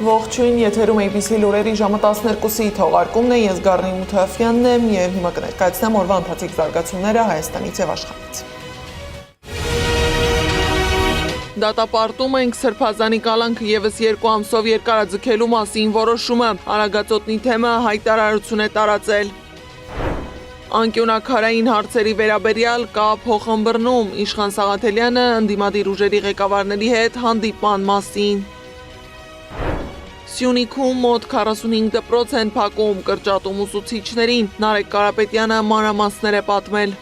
Ողջույն, եթերում ABC լուրերի ժամը 12-ի թողարկումն է, ես Գառնի Մութաֆյանն եմ և հիմա կներկայացնեմ օրվա ընթացիկ զարգացումները Հայաստանից և աշխարհից։ Դատապարտում ենք Սրբազանի կալանքը ևս 2 ամսով երկարաձգելու մասին որոշումը, Արագածոտնի թեմը հայտարարություն է տարածել։ Անկյունաքարային հարցերի վերաբերյալ կա փոխըմբռնում, Իշխան Սաղաթելյանը ընդդիմադիր ուժերի ղեկավարների հետ հանդիպման մասին։ Սյունիքում մոտ 45 դպրոց են փակում, կրճատում ուսուցիչներին, Նարեկ Կարապետյանը մանրամասներ է պատմել։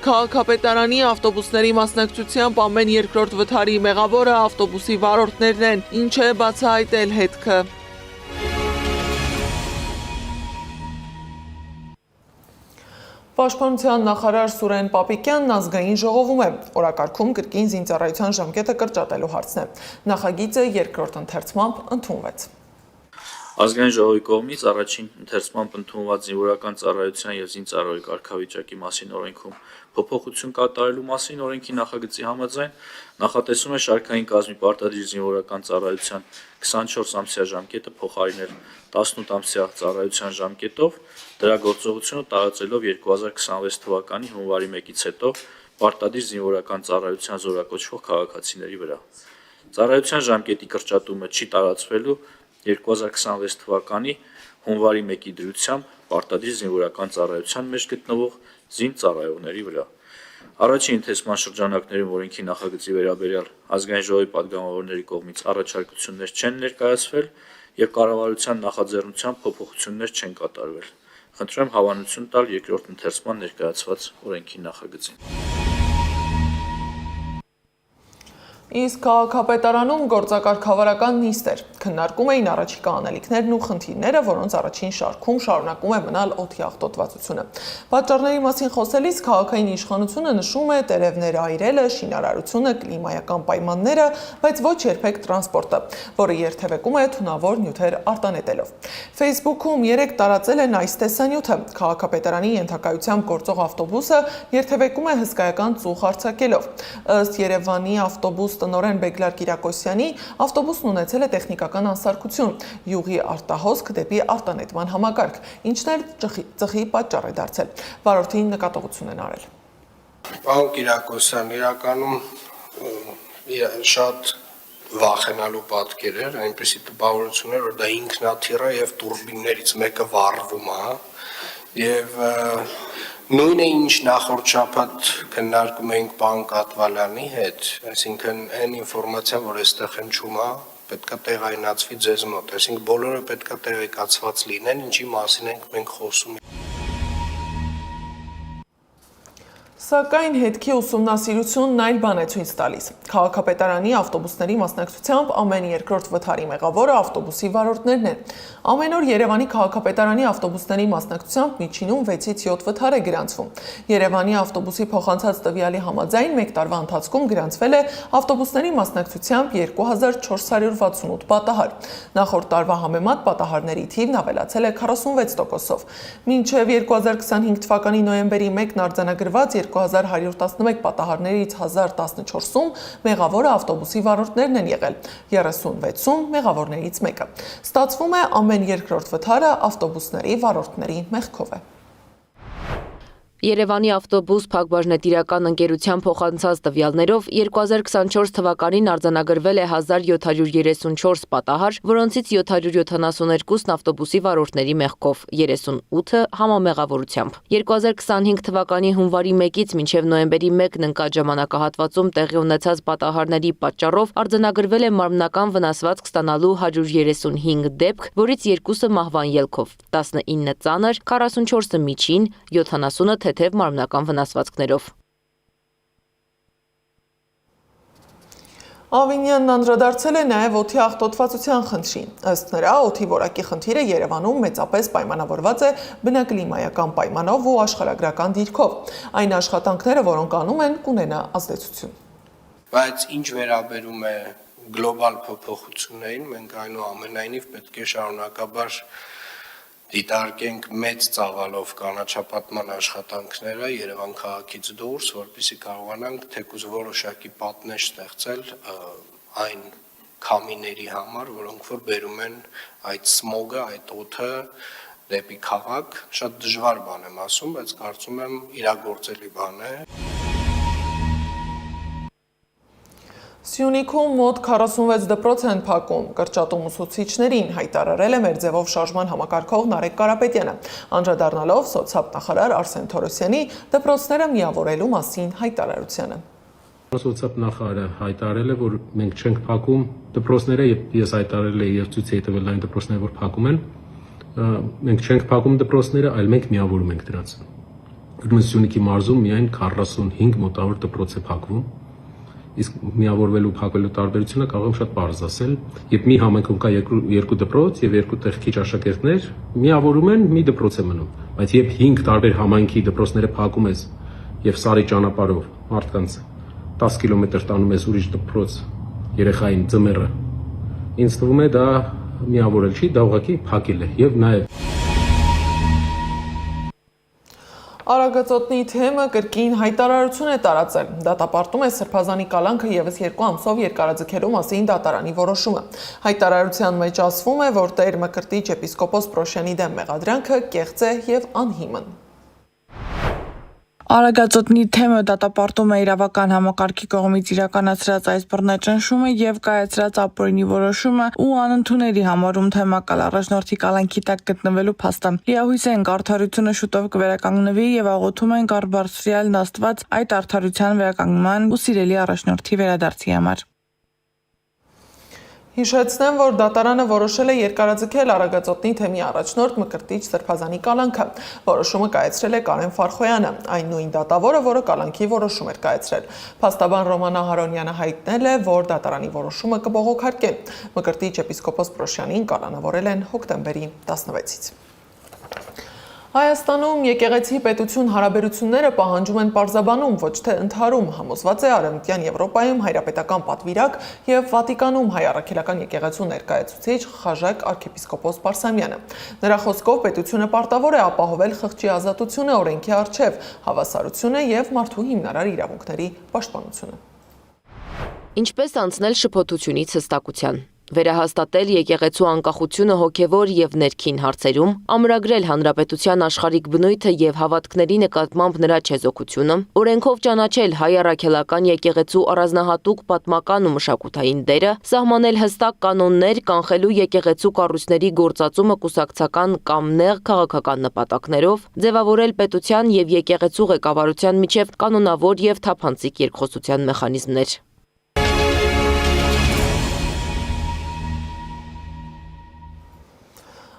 Քաղաքապետարանի ավտոբուսների մասնակցությամբ ամեն երկրորդ վթարի մեղավորը ավտոբուսի վարորդներն են, ինչ է բացահայտել հետքը։ Պաշտպանության նախարար Սուրեն Պապիկյանն ազգային ժողովում է, օրակարգում կրկին զինծառայության ժամկետը կրճատելու հարցն է։ Նախագիծը երկրորդ ընթերցմամբ ընդունվեց։ Ազգային ժողովի կողմից առաջին ընթերցմամբ ընդունված զինվորական ծառայության և զինծառայողի կարգավիճակի մասին օրենքում փոփոխություն կատարելու մասին օրենքի նախագծի համաձայն նախատեսում է շարքային կազմի պարտադիր զինվորական ծառայության 24-ամսյա ժամկետը փոխարինել 18-ամսյա ծառայության ժամկետով, դրա գործողությունը տարածելով 2026 թվականի հունվարի 1-ից հետո պարտադիր զինվորական ծառայության զորակոչվող քաղաքացիների վրա։ Ծառայության ժամկետի կրճատումը չի տարածվելու 2026 թվականի հունվարի 1-ի դրությամբ պարտադիր զինվորական ծառայության մեջ գտնվող զինծառայողների վրա։ Առաջին ընթերցման շրջանակներում օրենքի նախագծի վերաբերյալ ազգային ժողովի պատգամավորների կողմից առաջարկություններ չեն ներկայացվել և կառավարության նախաձեռնությամբ փոփոխություններ չեն կատարվել։ Խնդրում եմ հավանություն տալ երկրորդ ընթերցման ներկայացված օրենքի նախագծին։ Իսկ քաղաքապետարանում գործակարգավարական նիստ էր, քննարկում էին առաջիկա անելիքներն ու խնդիրները, որոնց առաջին շարքում շարունակում է մնալ օդի աղտոտվածությունը։ Պատճառների մասին խոսելիս քաղաքային իշխանությունը նշում է տերևներ այրելը, շինարարությունը, կլիմայական պայմանները, բայց ոչ երբեք տրանսպորտը, որը երթևեկում է թունավոր նյութեր արտանետելով։ Facebook-ում երեկ տարածել են այս տեսանյութը, քաղաքապետարանի ենթակայությամբ գործող ավտոբուսը երթևեկում է հսկայական ծուխ արձակելով։ Ըստ Երևանի ավտոբուս տնօրեն Բեգլար Կիրակոսյանի, ավտոբուսն ունեցել է տեխնիկական անսարքություն, յուղի արտահոսք դեպի արտանետման համակարգ, ինչն էլ ծխի պատճառ է դարձել։ Վարորդին նկատողություն են արել։ Պարոն Կիրակոսյան, իրականում շատ վախենալու պատկեր էր, այնպիսի տպավորություն էր, որ դա ինքնաթիռ է եւ տուրբիններից մեկը վառվում է, եւ նույնը ինչ նախորդ շաբաթ քննարկում էինք պարոն Կատվալյանի հետ, այսինքն այն ինֆորմացիան, որ այստեղ հնչում է, պետք է տեղայնացվի ձեզ մոտ, այսինքն բոլորը պետք է տեղեկացված լինեն, ինչի մասին ենք մենք խոսում։ Սակայն հետքի ուսումնասիրությունն այլ բան է ցույց տալիս։ Քաղաքապետարանի ավտոբուսների մասնակցությամբ ամեն երկրորդ վթարի մեղավորը ավտոբուսի վարորդներն են։ Ամեն օր Երևանի քաղաքապետարանի ավտոբուսների մասնակցությամբ միջինում 6-ից 7 վթար է գրանցվում։ Երևանի ավտոբուսի փոխանցած տվյալի համաձայն մեկ տարվա ընթացքում գրանցվել է ավտոբուսների մասնակցությամբ 2468 պատահար։ Նախորդ տարվա համեմատ պատահարների թիվն ավելացել է 46%-ով։ Մինչև 2025 թվականի նոյեմբերի 1-ն արձանագրված 2111 պատահարներից 1014-ում մեղավորը ավտոբուսի վարորդներն են եղել, 36-ում մեղավորներից մեկը։ Ստացվում է ամեն երկրորդ վթարը ավտոբուսների վարորդների մեղքով է։ Երևանի ավտոբուս փակbaşնետիրական ընկերության փոխանցած տվյալներով 2024 թվականին արձանագրվել է 1734 պատահար, որոնցից 772-ն ավտոբուսի վարորդների մեղքով, 38-ը համամեղավորությամբ։ 2025 թվականի հունվարի 1-ից մինչև նոյեմբերի 1-ն ընկած ժամանակահատվածում տեղի ունեցած պատահարների պատճառով արձանագրվել է մարմնական վնասվածք ստանալու 135 դեպք, որից 2-ը մահվան ելքով, 19 ծանր, 44-ը միջին, 70-ը թեթև մարմնական վնասվածքներով։ Ավինյանն անդրադարձել է նաև օդի աղտոտվածության խնդրին։ Ըստ նրա, օդի որակի խնդիրը Երևանում մեծապես պայմանավորված է բնակլիմայական պայմանով ու աշխարհագրական դիրքով։ Այն աշխատանքները, որոնք անում են, կունենա ազդեցություն։ Բայց ինչ վերաբերում է գլոբալ փոփոխություններին, մենք այնուամենայնիվ պետք է շարունակաբար դիտարկենք մեծ ծավալով կանաչապատման աշխատանքները Երևան քաղաքից դուրս, որպեսզի կարողանանք թեկուզ որոշակի պատնեշ ստեղծել այն քամիների համար, որոնք որ բերում են այդ սմոգը, այդ օդը դեպի քաղաք, շատ դժվար բան եմ ասում, բայց կարծում եմ իրագործելի բան է։ Սյունիքում մոտ 46 դպրոց են փակում, կրճատում ուսուցիչներին, հայտարարել է մեր ձևով շարժման համակարգող Նարեկ Կարապետյանը, անդրադառնալով սոցիալ նախարար Արսեն Թորոսյանի դպրոցները միավորելու մասին հայտարարությանը։ Սոցիալ նախարարը հայտարարել է, որ մենք չենք փակում դպրոցները, ես հայտարարել եմ եւ ցույց է տվել այն դպրոցները, որ փակում են, մենք չենք փակում դպրոցները, այլ մենք միավորում ենք դրանց։ Սյունիքի մարզում միայն 45 մոտավոր դպրոց է փակվում։ Իսկ միավորվելու փակվելու տարբերությունը կարող եմ շատ պարզ ասել, երբ մի համայնքում կա երկու դպրոց եւ երկու տեղ քիչ աշակերտներ, միավորում են, մի դպրոց է մնում, բայց երբ 5 տարբեր համայնքի դպրոցները փակում ես եւ սարի ճանապարհով մարդկանց 10 կիլոմետր տանում ես ուրիշ դպրոց երեխային ձմեռը, ինձ թվում է դա միավորել չի, դա ուղղակի փակել է եւ նաեւ Արագածոտնի թեմը կրկին հայտարարություն է տարածել։ Դատապարտում է Սրբազանի կալանքը եւս 2 ամսով երկարաձգելու մասին դատարանի որոշումը։ Հայտարարության մեջ ասվում է, որ Տեր Մկրտիչ եպիսկոպոս Պրոշյանի դեմ մեղադրանքը կեղծ է եւ անհիմն։ Արագածոտնի թեմը դատապարտում է իրավական համակարգի կողմից իրականացրած այս բռնաճնշումը եւ կայացրած ապօրինի որոշումը ու անընդունելի համարում թեմակալ առաջնորդի կալանքի տակ գտնվելու փաստը։ Լիահույս ենք արդարությունը շուտով կվերականգնվի եւ աղոթում ենք Արբարձրյալն Աստված այդ արդարության վերականգնման ու սիրելի առաջնորդի վերադարձի համար։ Հիշեցնեմ, որ դատարանը որոշել է երկարաձգել Արագածոտնի թեմի առաջնորդ Մկրտիչ Սրբազանի կալանքը։ Որոշումը կայացրել է Կարեն Ֆարխոյանը, այն նույն դատավորը, որը կալանքի որոշում էր կայացրել։ Փաստաբան Ռոման Ահարոնյանը հայտնել է, որ դատարանի որոշումը կբողոքարկեն։ Մկրտիչ եպիսկոպոս Պրոշյանին կալանավորել են հոկտեմբերի 16-ից։ Հայաստանում եկեղեցի պետություն հարաբերությունները պահանջում են պարզաբանում, ոչ թե ընդհարում, համոզված է Արևմտյան Եվրոպայում հայրապետական պատվիրակ եւ Վատիկանում հայ առաքելական եկեղեցու ներկայացուցիչ Խաժակ arczepiskopos Պարսամյանը։ Նրա խոսքով պետությունը պարտավոր է ապահովել խղճի ազատությունը, օրենքի առջև, հավասարությունը եւ մարդու հիմնարար իրավունքների պաշտպանությունը։ Ինչպես անցնել շփոթությունից հստակության։ Վերահաստատել եկեղեցու անկախությունը հոգևոր եւ ներքին հարցերում, ամրագրել հանրապետության աշխարհիկ բնույթը եւ հավատքների նկատմամբ նրա չեզոքությունը, օրենքով ճանաչել հայ առաքելական եկեղեցու առանձնահատուկ պատմական ու մշակութային դերը, սահմանել հստակ կանոններ կանխելու եկեղեցու կառույցների գործածումը կուսակցական կամ նեղ քաղաքական նպատակներով, ձևավորել պետության եւ եկեղեցու ղեկավարության միջև կանոնավոր եւ թափանցիկ երկխոսության մեխանիզմներ։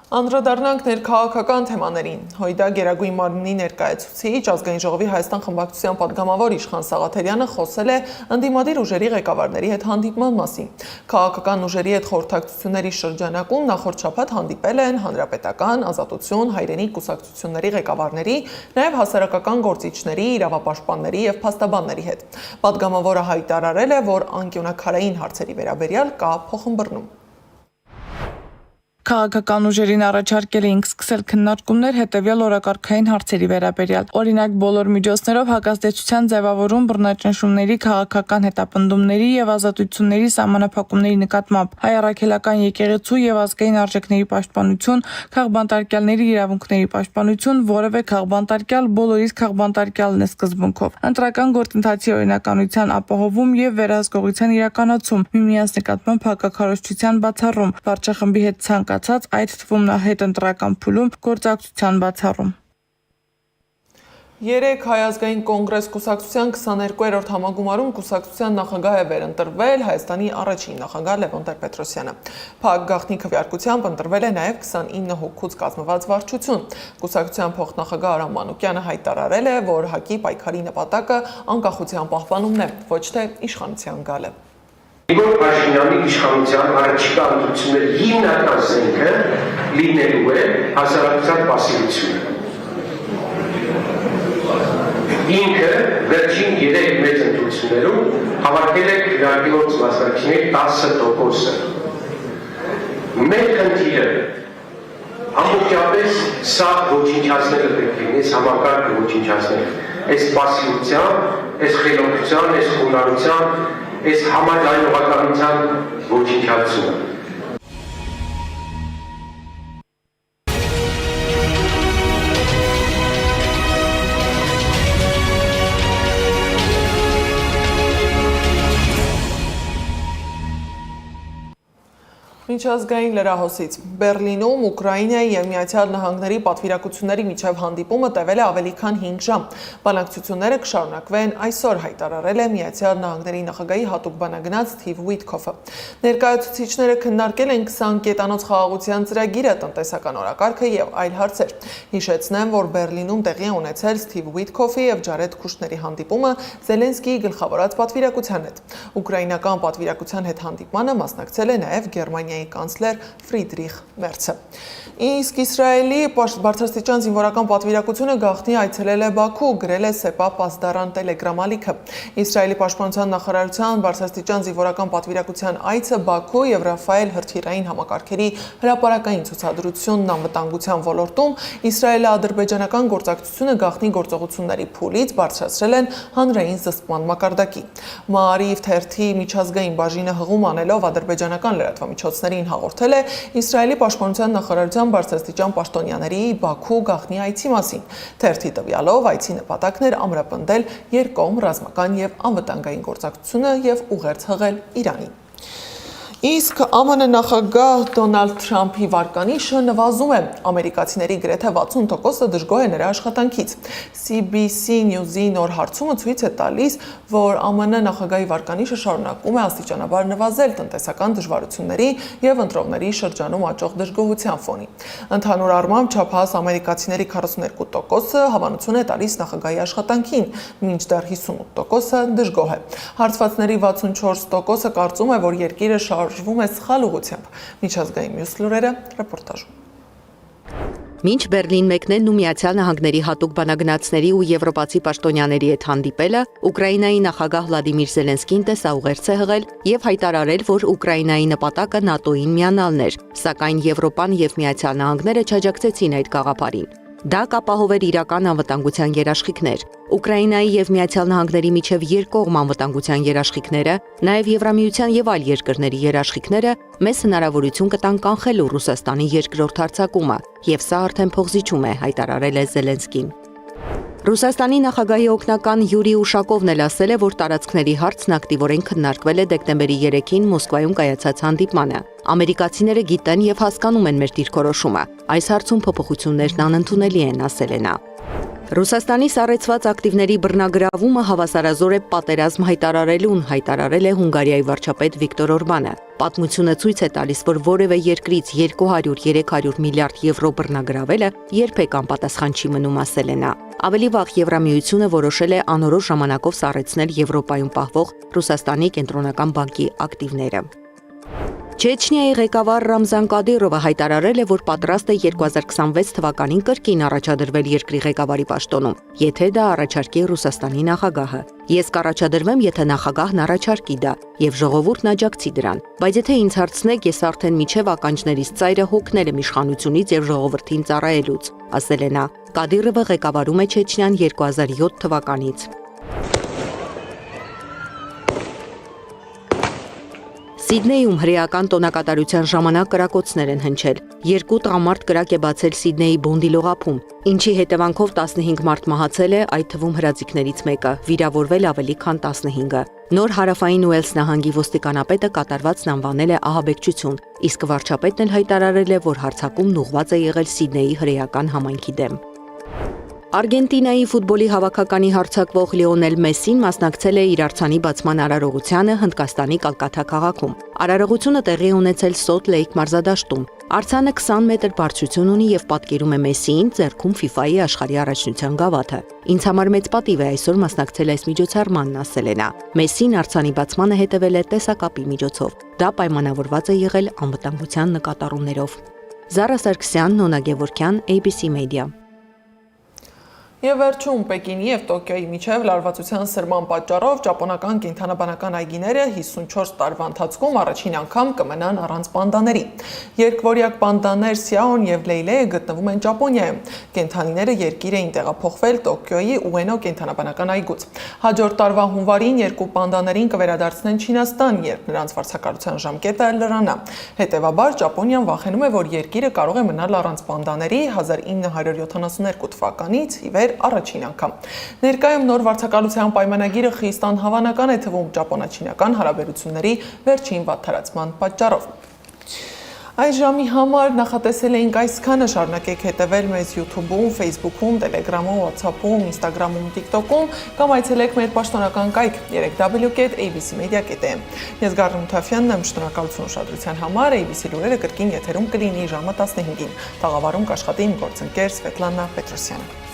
Անդրադառնանք ներքաղաքական թեմաներին։ Հույդա Գերագույն մարմնի ներկայացուցիչ Ազգային ժողովի Հայաստան խմբակցության падգամավոր Իշխան Սաղաթելյանը խոսել է ընդդիմադիր ուժերի ղեկավարների հետ հանդիպման մասին։ Քաղաքական ուժերի հետ խորհրդակցությունների շրջանակում նախորդ շաբաթ հանդիպել են Հանրապետական, Ազատություն, Հայրենիք կուսակցությունների ղեկավարների, նաև հասարակական գործիչների, իրավապաշտպանների եւ փաստաբանների հետ։ Падգամավորը հայտարարել է, որ անկյունաքարային հարցերի վերաբերյալ կա փոխըմբռնում։ Քաղաքական ուժերին առաջարկել էինք սկսել քննարկումներ հետևյալ օրակարգային հարցերի վերաբերյալ։ Օրինակ, բոլոր միջոցներով հակազդեցության ձևավորում բռնաճնշումների, քաղաքական հետապնդումների եւ ազատությունների սահմանափակումների նկատմամբ, հայ առաքելական եկեղեցու եւ ազգային արժեքների պաշտպանություն, քաղբանտարկյալների իրավունքների պաշտպանություն, որևէ քաղբանտարկյալ բոլորիս քաղբանտարկյալն է սկզբունքով։ Ընտրական գործընթացի օրինականության ապահովում եւ վերահսկողության իրականացում, միմյանց նկատմամբ հակաքարոզչության բացառում, վարչախմբի հետ այդ թվում հետընտրական փուլում գործակցության բացառում։ Երեկ Հայ ազգային կոնգրես կուսակցության 22-րդ համագումարում կուսակցության նախագահ է վերընտրվել Հայաստանի առաջին նախագահ Լևոն Տեր-Պետրոսյանը։ Փակ գաղտնի քվեարկությամբ ընտրվել է նաև 29 հոգուց կազմված վարչություն։ Կուսակցության փոխնախագահ Արամ Մանուկյանը հայտարարել է, որ ՀԱԿ-ի պայքարի նպատակը անկախության պահպանումն է, ոչ թե իշխանության գալը։ Նիկոլ Փաշինյանի իշխանության առաջիկա ընտրությունների հիմնական զենքը լինելու է հասարակության պասիվությունը։ Ինքը վերջին 3 մեծ ընտրություններում հավաքել է քվեարկելով մասնակիցների 10%-ը։ Մեր խնդիրը ամբողջապես սա ոչնչացնելը պետք է լինի, համակարգը ոչնչացնել։ Այս պասիվության, այս խելոքության, այս խոնարհության այս համաձայնողականության ոչնչացումը։ Միջազգային լրահոսից Բերլինում Ուկրաինայի և Միացյալ Նահանգների պատվիրակությունների միջև հանդիպումը տևել է ավելի քան 5 ժամ։ Բանակցությունները կշարունակվեն այսօր, հայտարարել է Միացյալ Նահանգների նախագահի հատուկ բանագնաց Սթիվ Ուիթքոֆը։ Ներկայացուցիչները քննարկել են 20 կետանոց խաղաղության ծրագիրը, տնտեսական օրակարգը և այլ հարցեր։ Հիշեցնեմ, որ Բերլինում տեղի է ունեցել Սթիվ Ուիթքոֆի և Ջարեդ Քուշների հանդիպումը Զելենսկիի գլխավորած պատվիրակության հետ։ Ուկրաինական պատվիրակության հետ հանդիպմանը մասնակցել է նաև Գերմանիայի կանցլեր Ֆրիդրիխ Մերցը։ Իսկ Իսրայելի բարձրաստիճան զինվորական պատվիրակությունը գաղտնի այցելել է Բաքու, գրել է Սեպա Պասդարան տելեգրամ ալիքը։ Իսրայելի պաշտպանության նախարարության բարձրաստիճան զինվորական պատվիրակության այցը Բաքու և Ռաֆայել հրթիռային համակարգերի հրապարակային ցուցադրությունն անվտանգության ոլորտում իսրայելо-ադրբեջանական գործակցությունը գաղտնի գործողությունների փուլից բարձրացրել են հանրային զսպման մակարդակի։ Մաարիվ թերթի միջազգային բաժինը հղում անելով ադրբեջանական լրատվամիջոցներին հաղորդել է Իսրայելի պաշտպանության նախարարության բարձրաստիճան պաշտոնյաների Բաքու գաղտնի այցի մասին։ Թերթի տվյալով այցի նպատակն էր ամրապնդել երկկողմ ռազմական և անվտանգային գործակցությունը և ուղերձ հղել Իրանին։ Իսկ ԱՄՆ նախագահ Դոնալդ Թրամփի վարկանիշը նվազում է։ Ամերիկացիների գրեթե 60%-ը դժգոհ է նրա աշխատանքից։ CBC News-ի նոր հարցումը ցույց է տալիս, որ ԱՄՆ նախագահի վարկանիշը շարունակում է աստիճանաբար նվազել տնտեսական դժվարությունների և ընտրողների շրջանում աճող դժգոհության ֆոնին։ Ընդհանուր առմամբ չափահաս ամերիկացիների 42%-ը հավանություն է տալիս նախագահի աշխատանքին, մինչդեռ 58%-ը դժգոհ է։ Հարցվածների 64%-ը կարծում է, որ երկիրը շարժվում է սխալ ուղղությամբ։ Միջազգային մյուս լուրերը ռեպորտաժում։ Մինչ Բերլին մեկնելն ու Միացյալ Նահանգների հատուկ բանագնացների ու եվրոպացի պաշտոնյաների հետ հանդիպելը, Ուկրաինայի նախագահ Վլադիմիր Զելենսկին տեսաուղերձ է հղել եւ հայտարարել, որ Ուկրաինայի նպատակը ՆԱՏՕ-ին միանալն էր, սակայն Եվրոպան եւ Միացյալ Նահանգները չաջակցեցին այդ գաղափարին։ Դա կապահովեր իրական անվտանգության երաշխիքներ։ Ուկրաինայի եւ Միացյալ Նահանգների միջև երկկողմ անվտանգության երաշխիքները, նաեւ Եվրամիության եւ այլ երկրների երաշխիքները մեզ հնարավորություն կտան կանխելու Ռուսաստանի երկրորդ հարձակումը, եւ սա արդեն փոխզիջում է, հայտարարել է Զելենսկին։ Ռուսաստանի նախագահի օգնական Յուրի Ուշակովն էլ ասել է, որ տարածքների հարցն ակտիվորեն քննարկվել է դեկտեմբերի 3-ին Մոսկվայում կայացած հանդիպմանը։ Ամերիկացիները գիտեն եւ հասկանում են մեր դիրքորոշումը։ Այս հարցում փոփոխություններն անընդունելի են, ասել է նա։ Ռուսաստանի սառեցված ակտիվների բռնագրավումը հավասարազոր է պատերազմ հայտարարելուն, հայտարարել է Հունգարիայի վարչապետ Վիկտոր Օրբանը։ Պատմությունը ցույց է տալիս, որ որևէ երկրից 200-300 միլիարդ եվրո բռնագրավելը երբեք անպատասխան չի մնում, ասել է նա։ Ավելի վաղ Եվրամիությունը որոշել է անորոշ ժամանակով սառեցնել Եվրոպայում պահվող Ռուսաստանի կենտրոնական բանկի ակտիվները։ Չեչնիայի ղեկավար Ռամզան Կադիրովը հայտարարել է, որ պատրաստ է 2026 թվականին կրկին առաջադրվել երկրի ղեկավարի պաշտոնում, եթե դա առաջարկի Ռուսաստանի նախագահը։ Ես կառաջադրվեմ, եթե նախագահն առաջարկի դա, եւ ժողովուրդն աջակցի դրան։ Բայց եթե ինձ հարցնեք, ես արդեն միջև ականջներիս ծայրը հոգնել եմ իշխանությունից եւ ժողովրդին ծառայելուց, ասել է նա։ Կադիրովը ղեկավարում է Չեչնիան 2007 թվականից։ Սիդնեյում հրեական տոնակատարության ժամանակ կրակոցներ են հնչել։ 2 տղամարդ կրակ է բացել Սիդնեյի Բոնդի լողափում, ինչի հետևանքով 15 մարդ մահացել է, այդ թվում հրաձիգներից մեկը, վիրավորվել ավելի քան 15-ը։ Նոր հարավային Ուելս նահանգի ոստիկանապետը կատարվածն անվանել է ահաբեկչություն, իսկ վարչապետն էլ հայտարարել է, որ հարձակումն ուղղված է եղել Սիդնեյի հրեական համայնքի դեմ։ Արգենտինայի ֆուտբոլի հավաքականի հարձակվող Լիոնել Մեսսին մասնակցել է իր արձանի բացման արարողությանը Հնդկաստանի Կալկաթա քաղաքում։ Արարողությունը տեղի ունեցել Սոթ Լեյք մարզադաշտում։ Արձանը 20 մետր բարձրություն ունի եւ պատկերում է Մեսսիին ձեռքում FIFA-ի աշխարհի առաջնության գավաթը։ Ինձ համար մեծ պատիվ է այսօր մասնակցել այս միջոցառմանն, ասել է նա։ Մեսսին արձանի բացմանը հետևել է տեսակապի միջոցով։ Դա պայմանավորված է եղել անվտանգության նկատառումներով։ Զարա Սարգսյան, Նոնա Գևորգյան, ABC Media։ Եվ վերջում Պեկինի եւ Տոկիոյի միջև լարվածության սրման պատճառով ճապոնական կենդանաբանական այգիները 54 տարվա ընթացքում առաջին անգամ կմնան առանց պանդաների։ Երկվորյակ պանդաներ Սիաոն եւ Լեյլեը գտնվում են Ճապոնիայում։ Կենդանիները երկիր էին տեղափոխվել Տոկիոյի Ուենո կենդանաբանական այգուց։ Հաջորդ տարվա հունվարին երկու պանդաներին կվերադարձնեն Չինաստան, երբ նրանց վարձակալության ժամկետը լրանա։ Հետևաբար Ճապոնիան վախենում է, որ երկիրը կարող է մնալ առանց պանդաների 1972 թվականից ի վեր առաջին անգամ։ Ներկայում նոր վարձակալության պայմանագիրը խիստ անհավանական է թվում ճապոնա-չինական հարաբերությունների վերջին վատթարացման պատճառով։ Այս ժամի համար նախատեսել էինք այսքանը, շարունակեք հետևել մեզ YouTube-ում, Facebook-ում, Telegram-ում, WhatsApp-ում, Instagram-ում, TikTok-ում կամ այցելեք մեր պաշտոնական կայք www.abcmedia.am։ Ես Գառնու Թաֆյանն եմ, շնորհակալություն ուշադրության համար, ABC լուրերը կրկին եթերում կլինի ժամը 15-ին։ Տաղավարում կաշխատի իմ գործընկեր Սվետլանա Պետրոսյանը։